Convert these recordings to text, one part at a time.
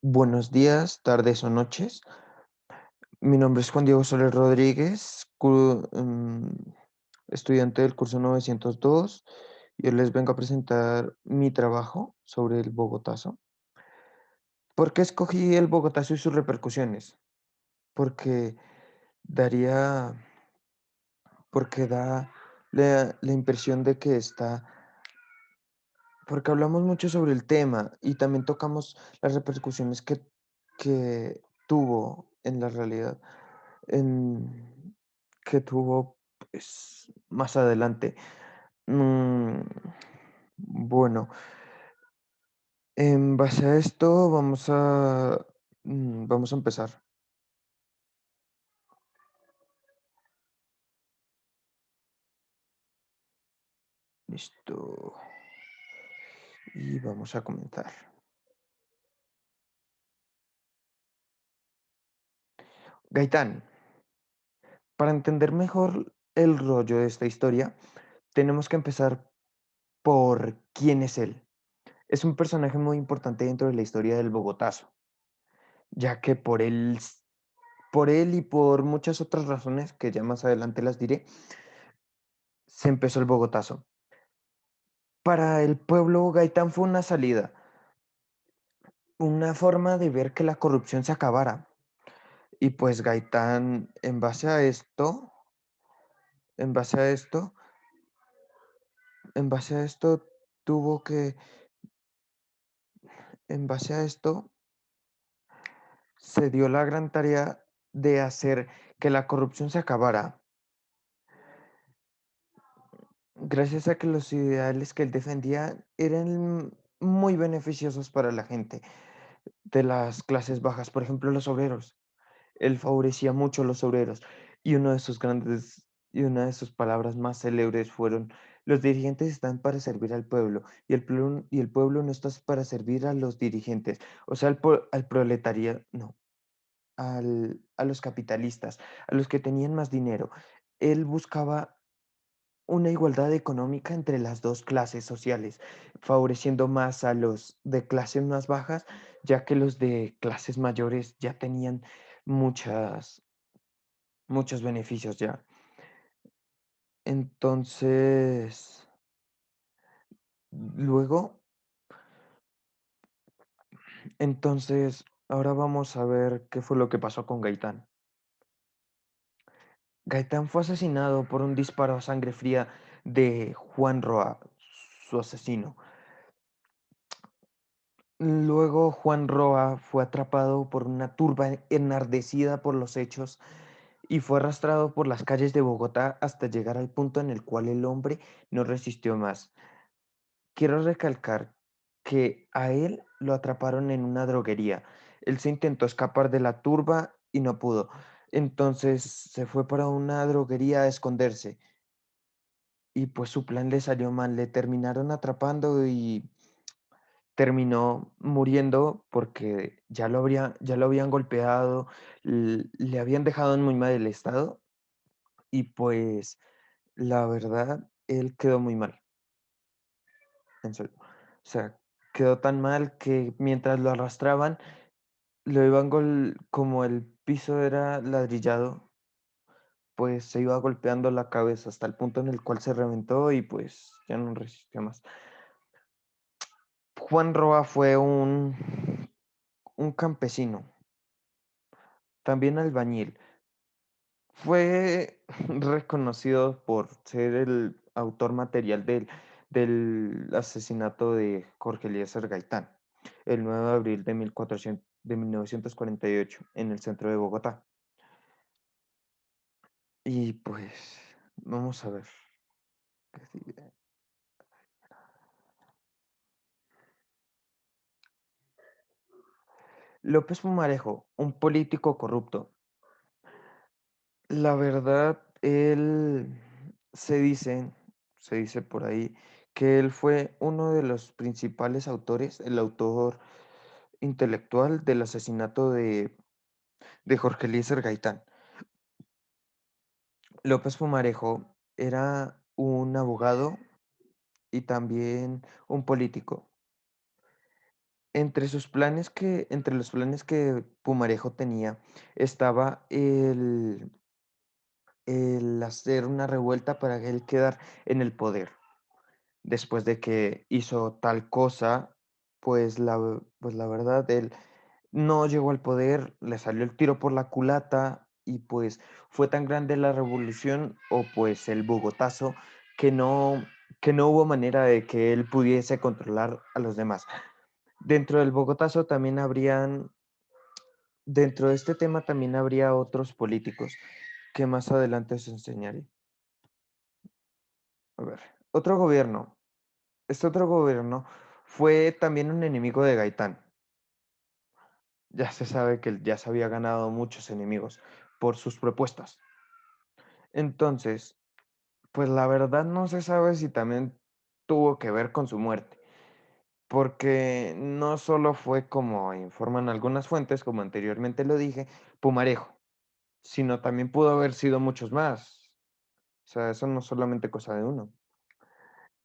Buenos días, tardes o noches. Mi nombre es Juan Diego Soler Rodríguez, estudiante del curso 902. Yo les vengo a presentar mi trabajo sobre el Bogotazo. ¿Por qué escogí el Bogotazo y sus repercusiones? Porque daría, porque da la impresión de que porque hablamos mucho sobre el tema y también tocamos las repercusiones que tuvo en la realidad. en, que tuvo, pues, más adelante. Mm, bueno, en base a esto vamos a empezar. Listo. Y vamos a comenzar. Gaitán, para entender mejor el rollo de esta historia, tenemos que empezar por quién es él. Es un personaje muy importante dentro de la historia del Bogotazo, ya que por él y por muchas otras razones que ya más adelante las diré, se empezó el Bogotazo. Para el pueblo, Gaitán fue una salida, una forma de ver que la corrupción se acabara. Y pues Gaitán, en base a esto, en base a esto, tuvo que, en base a esto, se dio la gran tarea de hacer que la corrupción se acabara, gracias a que los ideales que él defendía eran muy beneficiosos para la gente de las clases bajas, por ejemplo, los obreros. Él favorecía mucho a los obreros y una de sus palabras más célebres fueron: los dirigentes están para servir al pueblo y el pueblo no está para servir a los dirigentes, o sea, al proletariado, no, a los capitalistas, a los que tenían más dinero. Él buscaba una igualdad económica entre las dos clases sociales, favoreciendo más a los de clases más bajas, ya que los de clases mayores ya tenían muchas, muchos beneficios ya. Entonces, luego, ahora vamos a ver qué fue lo que pasó con Gaitán. Gaitán fue asesinado por un disparo a sangre fría de Juan Roa, su asesino. Luego Juan Roa fue atrapado por una turba enardecida por los hechos y fue arrastrado por las calles de Bogotá hasta llegar al punto en el cual el hombre no resistió más. Quiero recalcar que a él lo atraparon en una droguería. Él se intentó escapar de la turba y no pudo. Entonces se fue para una droguería a esconderse y pues su plan le salió mal. Le terminaron atrapando y terminó muriendo porque ya lo habían golpeado, le habían dejado en muy mal estado y pues la verdad, él quedó muy mal, en serio. O sea, quedó tan mal que mientras lo arrastraban, como el piso era ladrillado, pues se iba golpeando la cabeza hasta el punto en el cual se reventó y pues ya no resistió más. Juan Roa fue un campesino, también albañil. Fue reconocido por ser el autor material del asesinato de Jorge Eliezer Gaitán, el 9 de abril de 1948, en el centro de Bogotá. Y pues, vamos a ver qué sigue. López Pumarejo, un político corrupto. La verdad, se dice, se dice por ahí que él fue uno de los principales autores, el autor intelectual del asesinato de Jorge Eliezer Gaitán. López Pumarejo era un abogado y también un político. entre los planes que Pumarejo tenía estaba el hacer una revuelta para él quedar en el poder. Después de que hizo tal cosa, pues la verdad, él no llegó al poder, le salió el tiro por la culata y pues fue tan grande la revolución o pues el Bogotazo que que no hubo manera de que él pudiese controlar a los demás. Dentro del Bogotazo también dentro de este tema también habría otros políticos que más adelante os enseñaré. A ver, otro gobierno. Este otro gobierno fue también un enemigo de Gaitán. Ya se sabe que él ya se había ganado muchos enemigos por sus propuestas. Entonces, pues la verdad no se sabe si también tuvo que ver con su muerte, porque no solo fue como informan algunas fuentes, como anteriormente lo dije, Pumarejo, sino también pudo haber sido muchos más. O sea, eso no es solamente cosa de uno.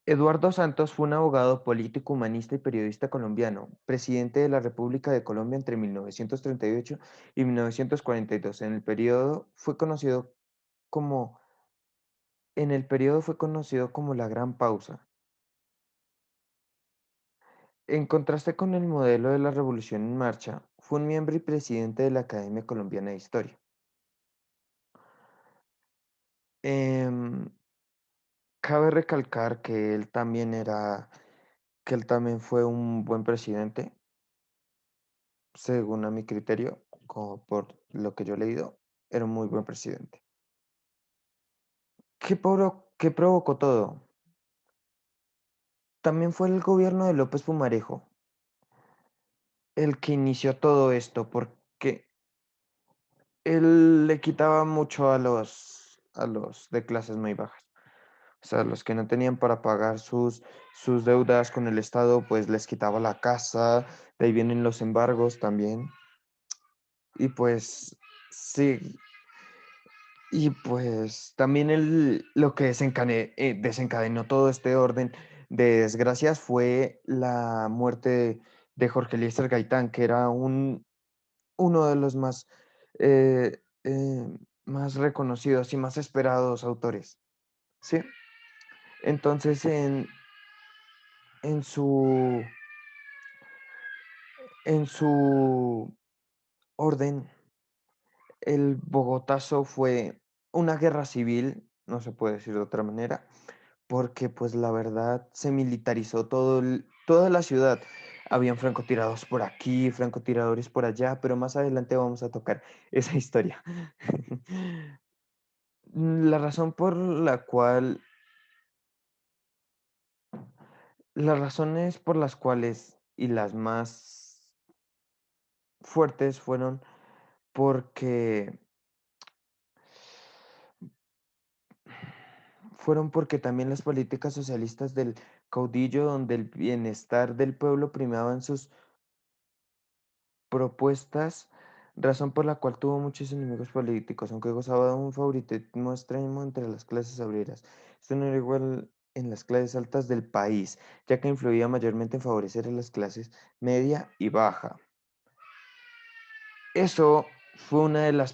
Eduardo Santos fue un abogado, político, humanista y periodista colombiano, presidente de la República de Colombia entre 1938 y 1942. Como, en el periodo fue conocido como la Gran Pausa. En contraste con el modelo de la Revolución en Marcha, fue un miembro y presidente de la Academia Colombiana de Historia. Em, Cabe recalcar que él también fue un buen presidente, según a mi criterio, como por lo que yo he leído, era un muy buen presidente. ¿Qué provocó todo? También fue el gobierno de López Pumarejo el que inició todo esto, porque él le quitaba mucho a los de clases muy bajas. O sea, los que no tenían para pagar sus deudas con el Estado, pues les quitaba la casa, de ahí vienen los embargos también. Y pues sí, y pues también lo que desencadenó todo este orden de desgracias fue la muerte de Jorge Eliezer Gaitán, que era uno de los eh, eh, más reconocidos y más esperados autores. ¿Sí? Entonces, en su, en su orden, el Bogotazo fue una guerra civil, no se puede decir de otra manera, porque pues la verdad se militarizó toda la ciudad. Habían francotirados por aquí, francotiradores por allá, pero más adelante vamos a tocar esa historia. La razón por la cual, las razones por las cuales y las más fuertes porque fueron porque también las políticas socialistas del caudillo, donde el bienestar del pueblo primaba en sus propuestas, razón por la cual tuvo muchos enemigos políticos, aunque gozaba de un favoritismo extremo entre las clases obreras. Esto no era igual en las clases altas del país, ya que influía mayormente en favorecer a las clases media y baja. Eso fue una de las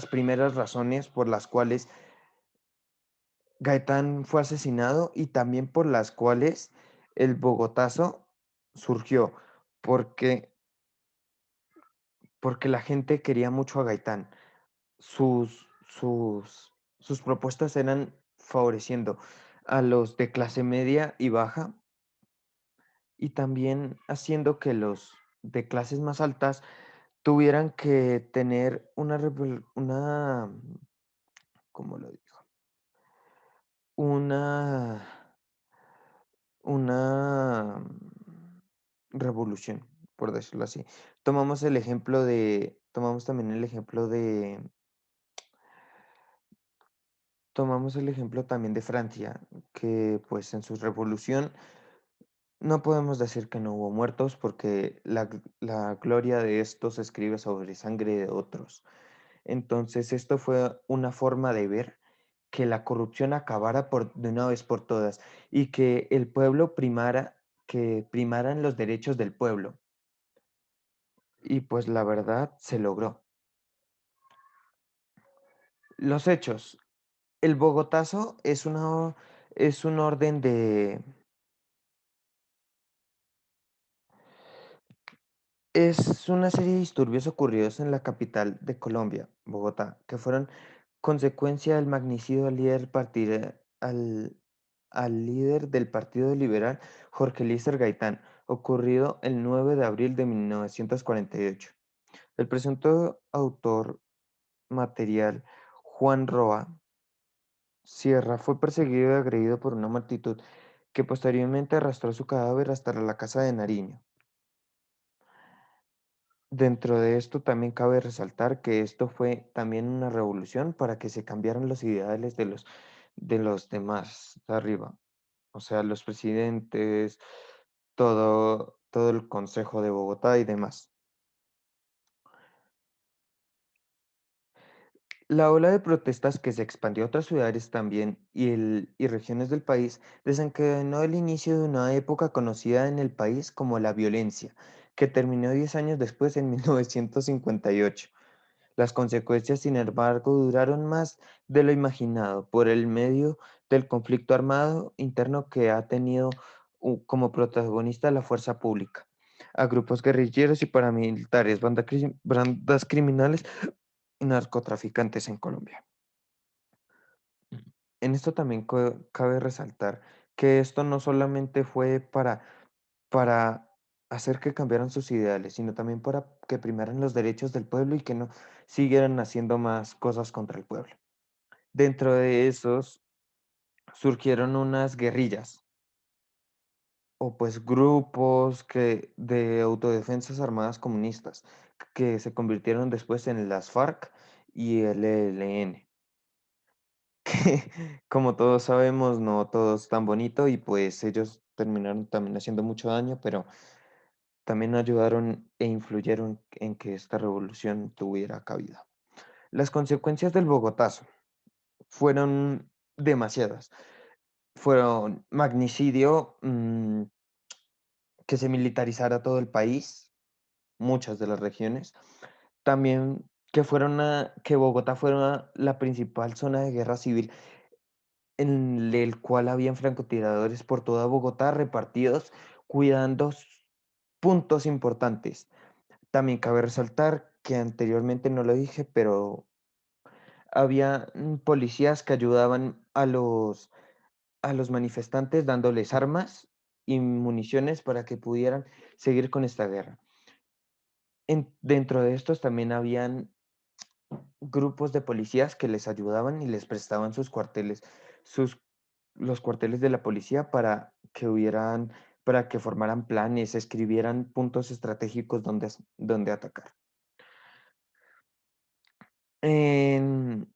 primeras razones por las cuales Gaitán fue asesinado y también por las cuales el Bogotazo surgió, porque, porque la gente quería mucho a Gaitán. Sus propuestas eran favoreciendo a los de clase media y baja y también haciendo que los de clases más altas tuvieran que tener ¿cómo lo digo? Una, una revolución, por decirlo así. Tomamos también el ejemplo tomamos el ejemplo también de Francia, que pues en su revolución no podemos decir que no hubo muertos porque la gloria de estos se escribe sobre sangre de otros. Entonces, esto fue una forma de ver que la corrupción acabara de una vez por todas y que el pueblo primara que primaran los derechos del pueblo. Y pues la verdad se logró. Los hechos. El Bogotazo es un orden de, es una serie de disturbios ocurridos en la capital de Colombia, Bogotá, que fueron consecuencia del magnicidio al líder del Partido Liberal, Jorge Eliezer Gaitán, ocurrido el 9 de abril de 1948. El presunto autor material, Juan Roa Sierra, fue perseguido y agredido por una multitud que posteriormente arrastró su cadáver hasta la casa de Nariño. Dentro de esto también cabe resaltar que esto fue también una revolución para que se cambiaran los ideales de los demás de arriba, o sea, los presidentes, todo el Consejo de Bogotá y demás. La ola de protestas que se expandió a otras ciudades también y regiones del país desencadenó el inicio de una época conocida en el país como la violencia, que terminó 10 años después en 1958. Las consecuencias, sin embargo, duraron más de lo imaginado por el medio del conflicto armado interno que ha tenido como protagonista la fuerza pública, a grupos guerrilleros y paramilitares, bandas criminales y narcotraficantes en Colombia. En esto también cabe resaltar que esto no solamente fue para hacer que cambiaran sus ideales, sino también para que primaran los derechos del pueblo y que no siguieran haciendo más cosas contra el pueblo. Dentro de esos surgieron unas guerrillas o pues grupos de autodefensas armadas comunistas que se convirtieron después en las FARC y el ELN. Que como todos sabemos, no todo es tan bonito y pues ellos terminaron también haciendo mucho daño, pero también ayudaron e influyeron en que esta revolución tuviera cabida. Las consecuencias del Bogotazo fueron demasiadas. Fueron magnicidio, que se militarizara todo el país, muchas de las regiones. También que Bogotá fuera la principal zona de guerra civil en el cual habían francotiradores por toda Bogotá repartidos cuidando puntos importantes. También cabe resaltar que anteriormente no lo dije, pero había policías que ayudaban a los manifestantes dándoles armas y municiones para que pudieran seguir con esta guerra. Dentro de estos también habían grupos de policías que les ayudaban y les prestaban sus, los cuarteles de la policía para que formaran planes, escribieran puntos estratégicos donde atacar. En,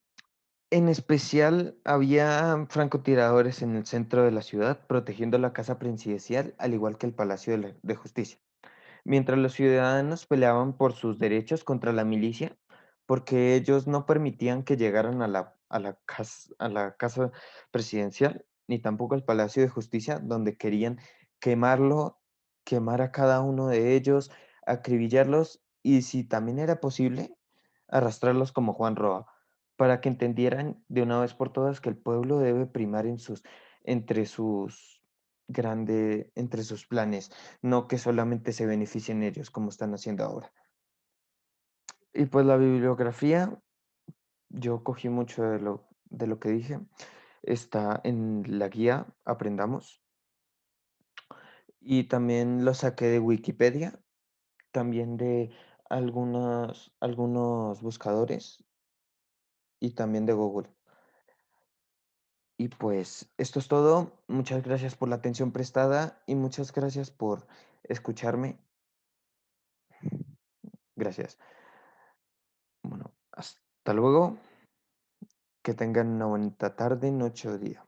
en especial, había francotiradores en el centro de la ciudad protegiendo la casa presidencial, al igual que el Palacio de Justicia. Mientras los ciudadanos peleaban por sus derechos contra la milicia, porque ellos no permitían que llegaran a la casa presidencial, ni tampoco al Palacio de Justicia, donde querían quemarlo, quemar a cada uno de ellos, acribillarlos y, si también era posible, arrastrarlos como Juan Roa, para que entendieran de una vez por todas que el pueblo debe primar entre sus entre sus planes, no que solamente se beneficien ellos como están haciendo ahora. Y pues la bibliografía, yo cogí mucho de lo que dije, está en la guía Aprendamos y también lo saqué de Wikipedia, también de algunos buscadores y también de Google. Y pues esto es todo. Muchas gracias por la atención prestada y muchas gracias por escucharme. Gracias. Bueno, hasta luego. Que tengan una bonita tarde, noche o día.